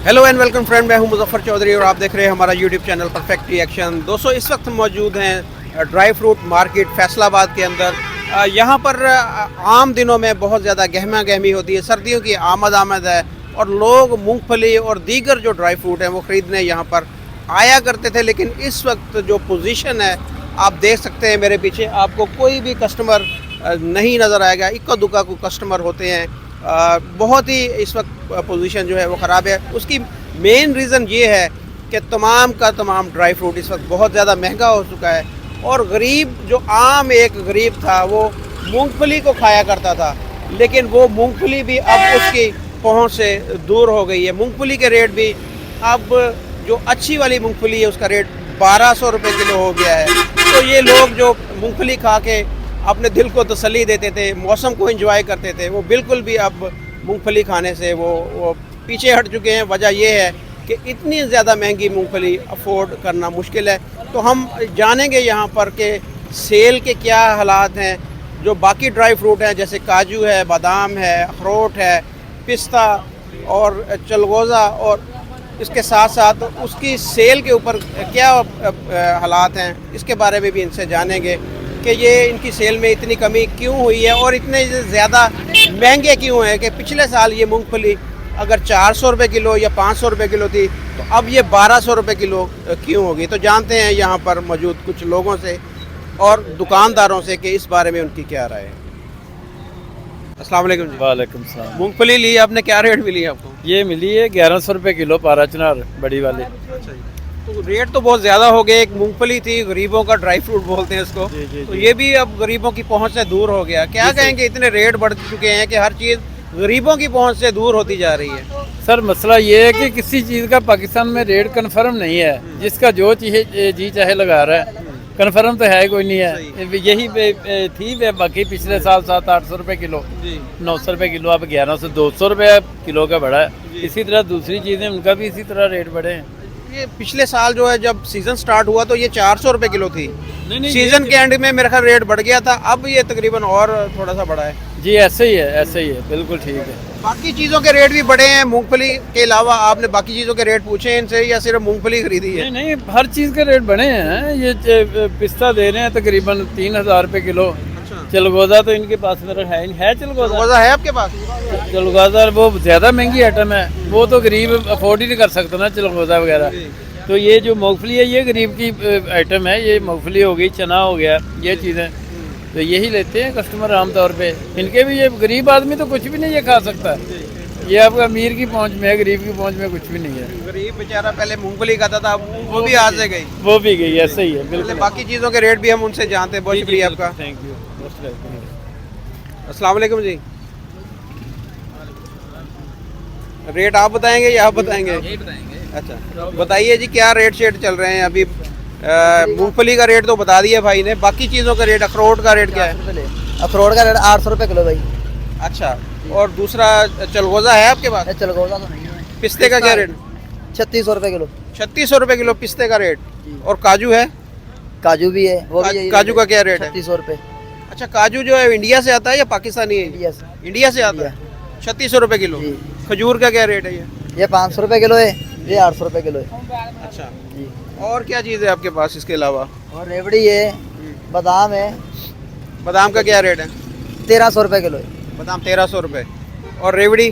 Hello and welcome friend, मैं हूं मुजफ्फर चौधरी और आप देख रहे हैं हमारा यूट्यूब चैनल परफेक्ट रिएक्शन। दोस्तों, इस वक्त मौजूद हैं ड्राई फ्रूट मार्केट फैसलाबाद के अंदर। यहाँ पर आम दिनों में बहुत ज़्यादा गहमा गहमी होती है, सर्दियों की आमद है और लोग मूंगफली और दीगर जो ड्राई फ्रूट हैं वो ख़रीदने यहाँ पर आया करते थे। लेकिन इस वक्त जो पोजीशन है आप देख सकते हैं, मेरे पीछे आपको कोई भी कस्टमर नहीं नज़र आएगा, इक्का दुक्का को कस्टमर होते हैं। बहुत ही इस वक्त पोजीशन जो है वो ख़राब है। उसकी मेन रीज़न ये है कि तमाम का तमाम ड्राई फ्रूट इस वक्त बहुत ज़्यादा महंगा हो चुका है और गरीब जो आम एक गरीब था वो मूंगफली को खाया करता था, लेकिन वो मूंगफली भी अब उसकी पहुंच से दूर हो गई है। मूंगफली के रेट भी अब जो अच्छी वाली मूंगफली है उसका रेट 1200 रुपये किलो हो गया है। तो ये लोग जो मूंगफली खा के अपने दिल को तसल्ली देते थे, मौसम को एंजॉय करते थे, वो बिल्कुल भी अब मूंगफली खाने से वो पीछे हट चुके हैं। वजह ये है कि इतनी ज़्यादा महंगी मूंगफली अफोर्ड करना मुश्किल है। तो हम जानेंगे यहाँ पर कि सेल के क्या हालात हैं। जो बाकी ड्राई फ्रूट हैं जैसे काजू है, बादाम है, अखरोट है, पिस्ता और चलगोज़ा, और इसके साथ साथ उसकी सेल के ऊपर क्या हालात हैं, इसके बारे में भी इनसे जानेंगे कि ये इनकी सेल में इतनी कमी क्यों हुई है और इतने ज़्यादा महंगे क्यों हैं। कि पिछले साल ये मूंगफली अगर 400 रुपये किलो या 500 रुपये किलो थी तो अब ये 1200 रुपये किलो क्यों होगी। तो जानते हैं यहाँ पर मौजूद कुछ लोगों से और दुकानदारों से कि इस बारे में उनकी क्या राय है। अस्सलाम वालेकुम जी। वालेकुम सलाम। मूंगफली ली आपने, क्या रेट मिली आपको? ये मिली है 1100 रुपये किलो पारा चनार बड़ी वाली। अच्छा जी। तो रेट तो बहुत ज़्यादा हो गए। एक मूंगफली थी, गरीबों का ड्राई फ्रूट बोलते हैं इसको। जी, जी, तो जी। ये भी अब गरीबों की पहुंच से दूर हो गया। क्या कहेंगे, इतने रेट बढ़ चुके हैं कि हर चीज़ गरीबों की पहुंच से दूर होती जा रही है। सर मसला ये है कि किसी चीज़ का पाकिस्तान में रेट कन्फर्म नहीं है, जिसका जो चाहिए जी चाहे लगा रहा है। कन्फर्म तो है कोई नहीं है। यही थी बाकी पिछले साल 700-800 रुपये किलो, जी 900 रुपये किलो, अब 1100 200 रुपये किलो का बढ़ा है। इसी तरह दूसरी चीज़ें उनका भी इसी तरह रेट बढ़े हैं। ये पिछले साल जो है जब सीजन स्टार्ट हुआ तो ये 400 रुपये किलो थी। नहीं, सीजन के एंड में मेरा ख्याल रेट बढ़ गया था, अब ये तकरीबन और थोड़ा सा बढ़ा है। जी ऐसे ही है, ऐसे ही है, बिल्कुल ठीक है। बाकी चीज़ों के रेट भी बढ़े हैं। मूंगफली के अलावा आपने बाकी चीज़ों के रेट पूछे हैं इनसे या सिर्फ मूंगफली खरीदी है? नहीं, हर चीज़ के रेट बढ़े हैं। ये पिस्ता दे रहे हैं तकरीबन 3000 रुपये किलो। अच्छा, चलगोज़ा तो इनके पास मेरा है नहीं, है चलगोज़ा। वजह है आपके पास? चलगोज़ा वो ज़्यादा महंगी आइटम है, वो तो गरीब अफोर्ड ही नहीं कर सकता ना चलगोज़ा वगैरह। तो ये जो मूंगफली है ये गरीब की आइटम है। ये मूंगफली हो गई, चना हो गया, ये चीज़ें तो यही लेते हैं कस्टमर आमतौर पे। इनके भी ये गरीब आदमी तो कुछ भी नहीं ये खा सकता। ये आपका अमीर की पहुंच में है, गरीब की पहुंच में कुछ भी नहीं है। गरीब बेचारा पहले मूंगफली खाता था, वो भी आज से गई। वो भी गई, ऐसे ही है बिल्कुल। बाकी चीज़ों के रेट भी हम उनसे जानते हैं। बहुत शुक्रिया आपका। Thank you. अस्सलाम वालेकुम जी। रेट आप बताएंगे या आप बताएंगे? यही बताएंगे। अच्छा, बताइए जी, क्या रेट शेट चल रहे हैं अभी? मूंगफली का रेट तो बता दिया भाई ने, बाकी चीज़ों का रेट, अखरोट का रेट क्या है? अखरोट का रेट 800 रुपये किलो भाई। अच्छा, और दूसरा चलगोज़ा है आपके पास? चलगोज़ा तो नहीं है। पिस्ते का क्या रेट? 3600 रुपये किलो। 3600 रुपये किलो पिस्ते का रेट। और काजू है? काजू भी है, वो भी यही काजू का क्या रेट है? 3600 रुपये। अच्छा, काजू जो है इंडिया से आता है या पाकिस्तानी है? इंडिया से। इंडिया से आता है। 3600 रुपये किलो। जी। खजूर का क्या रेट है ये? ये 500 रुपये किलो है, ये 800 रुपये किलो है। अच्छा, जी। और क्या चीज़ है आपके पास इसके अलावा? और रेवड़ी है, बादाम है, बादाम का क्या रेट है? 1300 रुपये किलो है। बादाम 1300 रुपये। और रेवड़ी?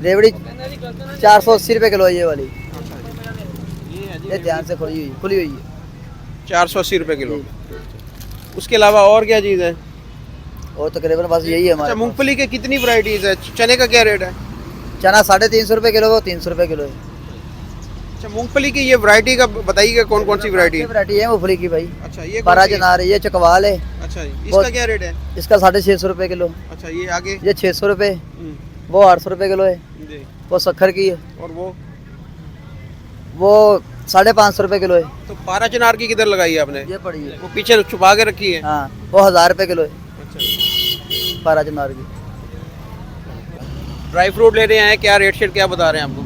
रेवड़ी 480 रुपये किलो है ये वाली। ये ध्यान से खुली हुई है। 480 रुपये किलो। उसके अलावा और क्या चीज़ है? और तकरीबन बस यही है अच्छा, हमारे। मूंगफली के कितनी वैरायटीज़ है? चने का क्या रेट है? चना 350 रुपये किलो, वो 300 रुपये किलो है। अच्छा, मूंगफली की ये वैरायटी का बताइएगा, कौन कौन सी वैरायटी है? वैरायटी है मूंगफली की भाई। अच्छा, ये कौन बारह सी है? चनार है, ये चकवाल है। अच्छा जी, इसका क्या रेट है? इसका 650 रुपये किलो। अच्छा, ये आगे? ये 600 रुपये, हम्म, वो 800 रुपये किलो है। जी। वो शक्कर की है, और वो 550 रुपये किलो है। तो पारा चनार की किधर लगाई है आपने? ये पड़ी है। वो पीछे छुपा के रखी है? हाँ, वो 1000 रुपये किलो है अच्छा, बारह चनार की। ड्राई फ्रूट ले रहे हैं, क्या रेट शेट क्या बता रहे हैं आपको?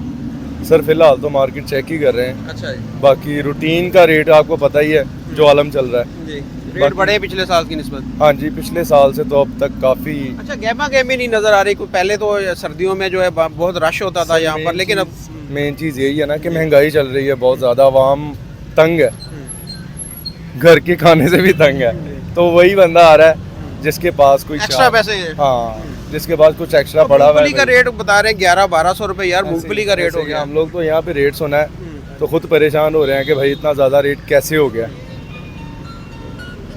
सर फिलहाल तो मार्केट चेक ही कर रहे हैं। अच्छा जी। बाकी रूटीन का रेट आपको पता ही है जो आलम चल रहा है। जी। रेट बढ़े हैं पिछले साल की निस्बत? हाँ जी, पिछले साल से तो अब तक काफ़ी। अच्छा, गहमा गहमी नहीं नज़र आ रही कोई? पहले तो सर्दियों में जो है बहुत रश होता था यहाँ पर, लेकिन अब मेन चीज़ यही है ना कि महंगाई चल रही है बहुत ज़्यादा, आवाम तंग है, घर के खाने से भी तंग है। तो वही बंदा आ रहा है जिसके पास कोई एक्स्ट्रा पैसे है। हाँ, जिसके पास कुछ एक्स्ट्रा तो पड़ा हुआ मूंगफली का है। रेट बता रहे हैं 1100-1200 रुपए यार, मूंगफली का रेट हो गया। हम लोग तो यहाँ पे रेट सुना है तो खुद परेशान हो रहे हैं कि भाई इतना ज़्यादा रेट कैसे हो गया।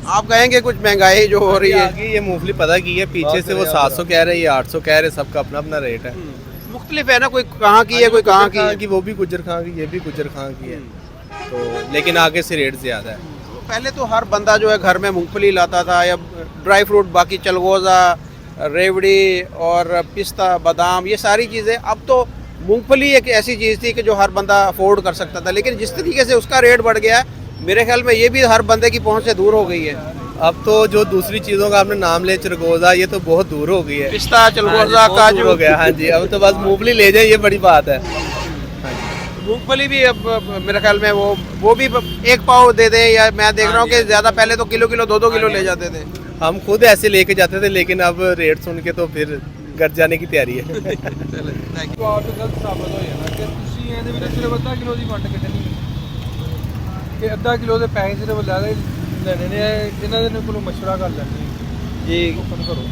आप कहेंगे कुछ महंगाई जो हो रही है? आगे ये मूंगफली पता की है, पीछे से वो 700 कह रहे हैं, ये 800 कह रहे हैं, सबका अपना अपना रेट है। मुख्तलिफ है ना, कोई कहाँ की है कोई कहाँ की है। कि वो भी गुजर खां की, ये भी गुजर खां की है, तो लेकिन आगे से रेट ज़्यादा है। पहले तो हर बंदा जो है घर में मूंगफली लाता था, या ड्राई फ्रूट, बाकी चलगोज़ा, रेवड़ी और पिस्ता, बादाम, ये सारी चीज़ें। अब तो मूंगफली एक ऐसी चीज़ थी कि जो हर बंदा अफोर्ड कर सकता था, लेकिन जिस तरीके से उसका रेट बढ़ गया है, मेरे ख्याल में ये भी हर बंदे की पहुंच से दूर हो गई है। अब तो जो दूसरी चीज़ों का आपने नाम ले, चरगोज़ा, ये तो बहुत दूर हो गई है। पिस्ता, चलगोज़ा, बहुत काजू दूर हो गया। हाँ जी, अब तो बस मूंगफली ले जाए, ये बड़ी बात है। मूंगफली भी अब मेरे ख्याल में वो भी एक पाव दे दें, या मैं देख रहा हूँ कि ज़्यादा पहले तो किलो 2-2 किलो ले जाते थे। हम खुद ऐसे लेके जाते थे, लेकिन अब रेट सुन के तो फिर घर जाने की तैयारी है। ਬਾਤ ਗਲਤ ਸਾਬਤ ਹੋ ਜਾਣਾ ਕਿ ਤੁਸੀਂ ਇਹਦੇ ਵਿੱਚ ਸਿਰਫ ਅੱਧਾ ਕਿਲੋ ਦੀ ਵੰਡ ਕੱਢਣੀ ਕਿ ਅੱਧਾ ਕਿਲੋ ਦੇ ਪੈਸੇ ਸਿਰਫ ਲੈਣੇ ਨੇ, ਇਹਨਾਂ ਦੇ ਕੋਲੋਂ ਮਸ਼ਵਰਾ ਕਰ ਲੈਣੀ जी, ओपन करो।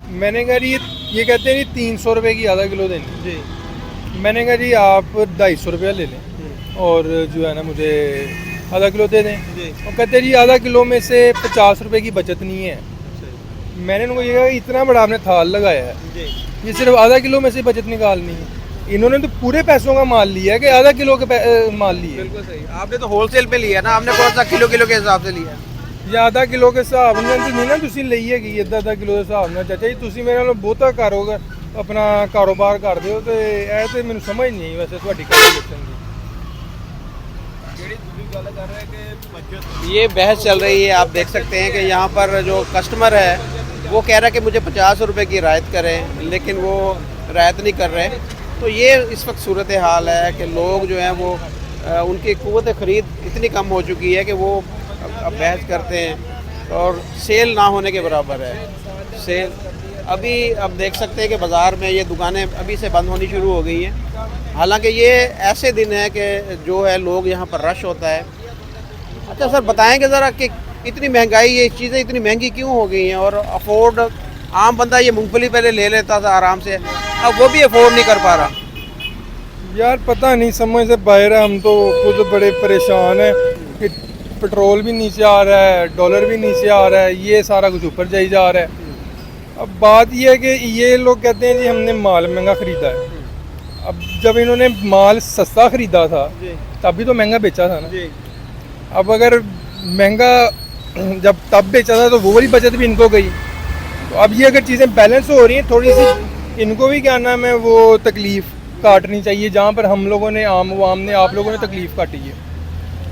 मैंने कहा जी ये कहते हैं जी 300 रुपये की आधा किलो देनी जी, मैंने कहा जी आप 250 रुपया ले लें और जो है ना मुझे आधा किलो दे दें। जी। और कहते हैं जी आधा किलो में से 50 रुपये की बचत नहीं है। मैंने उनको ये कहा कि इतना बड़ा आपने थाल लगाया है, जी। ये सिर्फ आधा किलो में से बचत निकालनी है। इन्होंने तो पूरे पैसों का माल लिया है कि आधा किलो के माल लिए। बिल्कुल सही। आपने तो होलसेल पे लिया ना, आपने कौन सा किलो के हिसाब से लिया? ਜਾਂ ਆਧਾ ਕਿਲੋ ਦੇ ਹਿਸਾਬ ਨਾਲ ਨਹੀਂ ਨਾ ਤੁਸੀਂ ਲਈ ਹੈਗੀ, ਅੱਧਾ ਕਿਲੋ ਦੇ ਹਿਸਾਬ ਨਾਲ। ਚਾਚਾ ਜੀ ਤੁਸੀਂ ਮੇਰੇ ਨਾਲ ਬਹੁਤਾ ਆਪਣਾ ਕਾਰੋਬਾਰ ਕਰਦੇ ਹੋ, ਤੇ ਇਹ ਤੇ ਮੈਨੂੰ ਸਮਝ ਨਹੀਂ ਆਈ ਵੈਸੇ ਤੁਹਾਡੀ ਕੈਲਕੂਲੇਸ਼ਨ ਦੀ। ये बहस चल रही है, आप देख सकते हैं कि यहाँ पर जो कस्टमर है वो कह रहा है कि मुझे 50 रुपए की रियायत करें, लेकिन वो रियायत नहीं कर रहे। तो ये इस वक्त सूरत हाल है कि लोग जो हैं वो उनकी क़ुव्वत ख़रीद इतनी कम हो चुकी है कि वो अब बहस करते हैं, और सेल ना होने के बराबर है। सेल अभी अब देख सकते हैं कि बाज़ार में ये दुकानें अभी से बंद होनी शुरू हो गई हैं। हालांकि ये ऐसे दिन है कि जो है लोग यहाँ पर रश होता है। अच्छा सर, बताएंगे ज़रा कि इतनी महंगाई, ये चीज़ें इतनी महंगी क्यों हो गई हैं? और अफोर्ड आम बंदा ये मूंगफली पहले ले लेता था आराम से, अब वो भी अफोर्ड नहीं कर पा रहा। यार पता नहीं, समझ से बाहर है। हम तो खुद बड़े परेशान हैं कि पेट्रोल भी नीचे आ रहा है, डॉलर भी नीचे आ रहा है, ये सारा कुछ ऊपर जाई जा रहा है। अब बात ये है कि ये लोग कहते हैं जी हमने माल महंगा ख़रीदा है। अब जब इन्होंने माल सस्ता ख़रीदा था तभी तो महंगा बेचा था ना। अब अगर महंगा जब तब बेचा था तो वो वाली बचत भी इनको गई। तो अब ये अगर चीज़ें बैलेंस हो रही हैं, थोड़ी सी इनको भी क्या नाम है वो तकलीफ़ काटनी चाहिए, जहाँ पर हम लोगों ने आम ने आप लोगों ने तकलीफ़ काटी है।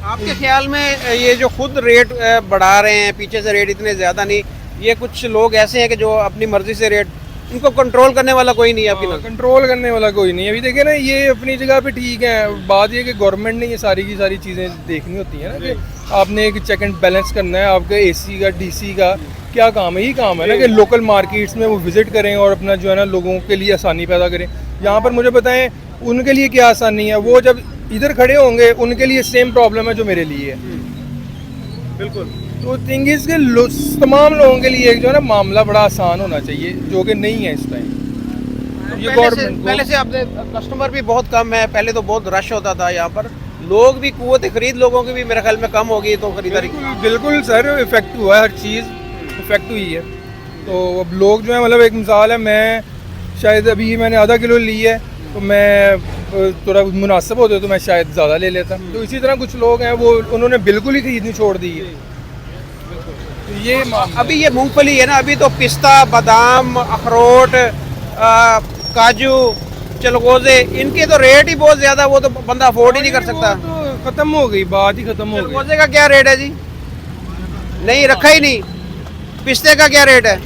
आपके ख्याल में ये जो खुद रेट बढ़ा रहे हैं, पीछे से रेट इतने ज़्यादा नहीं, ये कुछ लोग ऐसे हैं कि जो अपनी मर्ज़ी से रेट, इनको कंट्रोल करने वाला कोई नहीं है आपकी नज़र? कंट्रोल करने वाला कोई नहीं है। अभी देखिए ना, ये अपनी जगह पे ठीक है। बात ये कि गवर्नमेंट ने ये सारी की सारी चीज़ें देखनी होती है ना, कि आपने एक चेक एंड बैलेंस करना है। आपका एसी का, डीसी का क्या काम है? यही काम है ना कि लोकल मार्केट्स में वो विज़िट करें और अपना जो है ना लोगों के लिए आसानी पैदा करें। यहाँ पर मुझे बताएं उनके लिए क्या आसानी है? वो जब इधर खड़े होंगे उनके लिए सेम प्रॉब्लम है जो मेरे लिए है। बिल्कुल। तो थिंग इज़ के तमाम लोगों के लिए जो है ना मामला बड़ा आसान होना चाहिए, जो कि नहीं है इस टाइम। ये गवर्नमेंट पहले से अपने कस्टमर भी बहुत कम है, पहले तो बहुत रश होता था यहाँ पर, लोग भी क़ुव्वत ख़रीद लोगों की भी मेरे ख्याल में कम हो गई, तो खरीदारी। बिल्कुल सर, इफेक्ट हुआ है, हर चीज़ इफेक्ट हुई है। तो अब लोग जो है, मतलब एक मिसाल है, मैं शायद अभी मैंने आधा किलो ली है, तो मैं थोड़ा मुनासिब होते तो मैं शायद ज़्यादा ले लेता। तो इसी तरह कुछ लोग हैं वो उन्होंने बिल्कुल ही खरीदनी छोड़ दी है। तो ये अभी ये मूंगफली है ना, अभी तो पिस्ता, बादाम, अखरोट, काजू, चलगोज़े, इनके तो रेट ही बहुत ज़्यादा, वो तो बंदा अफोर्ड ही नहीं कर सकता। तो ख़त्म हो गई, बात ही ख़त्म हो गई। चलगोज़े का क्या रेट है जी? नहीं रखा ही नहीं। पिस्ते का क्या रेट है?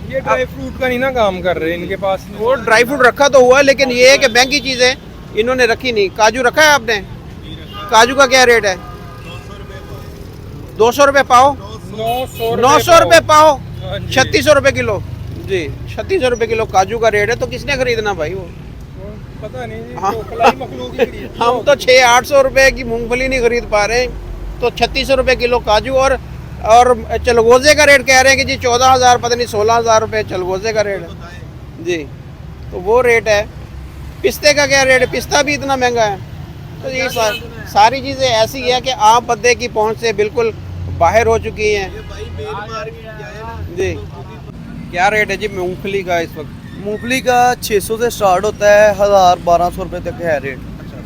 ये ड्राई फ्रूट का नहीं ना काम कर रहे इनके पास। वो ड्राई फ्रूट रखा तो हुआ, लेकिन ये है कि महंगी चीज़ें इन्होंने रखी नहीं। काजू रखा है आपने? काजू का क्या रेट है? 200 रुपये पाव, 900 रुपये पाव, हाँ जी। 3600 रुपये किलो जी। 3600 रुपये किलो काजू का रेट है, तो किसने खरीदना भाई वो? पता नहीं जी, हाँ। तो खलाई मखलूक ही खरीदती हम तो 600-800 रुपये की मूंगफली नहीं खरीद पा रहे, तो 3600 रुपये किलो काजू। और चलगोजे का रेट कह रहे हैं कि जी 14,000, पता नहीं 16,000 रुपये चलगोजे का रेट है जी। तो वो रेट है। पिस्ते का क्या रेट है? पिस्ता भी इतना महंगा है। तो ये सारी चीज़ें ऐसी है कि आम बंदे की पहुंच से बिल्कुल बाहर हो चुकी हैं जी। क्या रेट है जी मूंगफली का इस वक्त? मूंगफली का 600 से स्टार्ट होता है, 1000-1200 रुपये तक है रेट।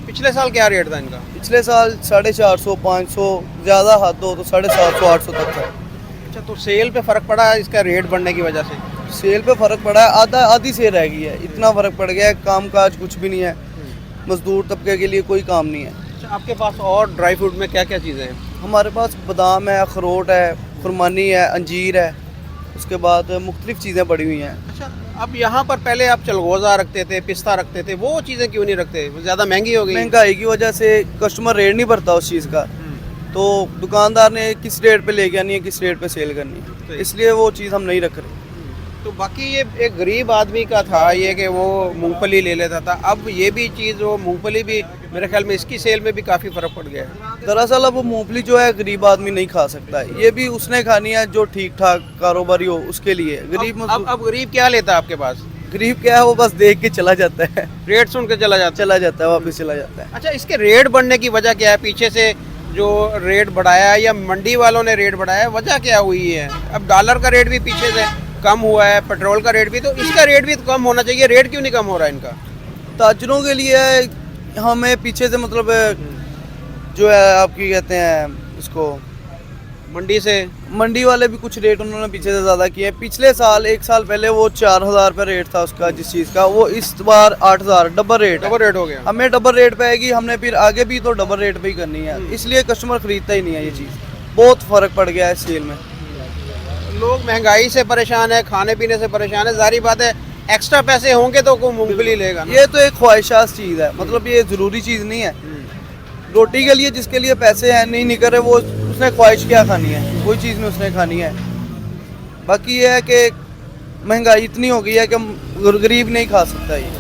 पिछले साल क्या रेट था इनका? पिछले साल 450, 500, ज़्यादा हद हो तो 750, 800 तक था। अच्छा, तो सेल पे फ़र्क पड़ा है इसका रेट बढ़ने की वजह से? सेल पे फ़र्क पड़ा है, आधी सेल रह गई है, इतना फ़र्क पड़ गया है। काम काज कुछ भी नहीं है, मजदूर तबके के लिए कोई काम नहीं है। अच्छा, आपके पास और ड्राई फ्रूट में क्या क्या चीज़ें हैं? हमारे पास बादाम है, अखरोट है, खुरमानी है, अंजीर है, उसके बाद मुख्तलिफ चीज़ें पड़ी हुई हैं। अच्छा, अब यहाँ पर पहले आप चलगोज़ा रखते थे, पिस्ता रखते थे, वो चीज़ें क्यों नहीं रखते? वो ज़्यादा महंगी हो गई? महंगाई की वजह से कस्टमर रेट नहीं भरता उस चीज़ का, तो दुकानदार ने किस रेट पे लेके आनी है, किस रेट पे सेल करनी है, इसलिए वो चीज़ हम नहीं रख रहे। तो बाकी ये एक गरीब आदमी का था ये कि वो मूंगफली ले लेता था। अब ये भी चीज़, वो मूंगफली भी मेरे ख्याल में इसकी सेल में भी काफ़ी फ़र्क पड़ गया है। दरअसल अब वो मूंगफली जो है गरीब आदमी नहीं खा सकता है, ये भी उसने खानी है जो ठीक ठाक कारोबारी हो उसके लिए। गरीब अब गरीब क्या लेता है आपके पास? गरीब क्या है, वो बस देख के चला जाता है, रेट सुन के चला जाता है। वापस चला जाता है। अच्छा, इसके रेट बढ़ने की वजह क्या है? पीछे से जो रेट बढ़ाया है या मंडी वालों ने रेट बढ़ाया है, वजह क्या हुई है? अब डॉलर का रेट भी पीछे से कम हुआ है, पेट्रोल का रेट भी, तो इसका रेट भी कम होना चाहिए। रेट क्यों नहीं कम हो रहा है इनका? ताजरों के लिए हमें पीछे से मतलब जो है आपकी कहते हैं इसको, मंडी वाले भी कुछ रेट उन्होंने पीछे से ज़्यादा किए। पिछले साल, 1 साल पहले वो 4,000 रुपये रेट था उसका जिस चीज़ का, वो इस बार 8,000, डबल रेट हो गया। हमें डबल रेट पे आएगी, हमने फिर आगे भी तो डबल रेट पे ही करनी है, इसलिए कस्टमर खरीदता ही नहीं है ये चीज़। बहुत फ़र्क पड़ गया है सेल में। लोग महंगाई से परेशान है, खाने पीने से परेशान है। जारी बात है, एक्स्ट्रा पैसे होंगे तो कोई मूंगफली लेगा ना। ये तो एक ख्वाहिशात चीज़ है, मतलब ये ज़रूरी चीज़ नहीं है। रोटी के लिए जिसके लिए पैसे हैं नहीं निकल रहे, वो उसने ख्वाहिश क्या खानी है, कोई चीज़ नहीं उसने खानी है। बाकी ये है कि महंगाई इतनी हो गई है कि गरीब नहीं खा सकता ये।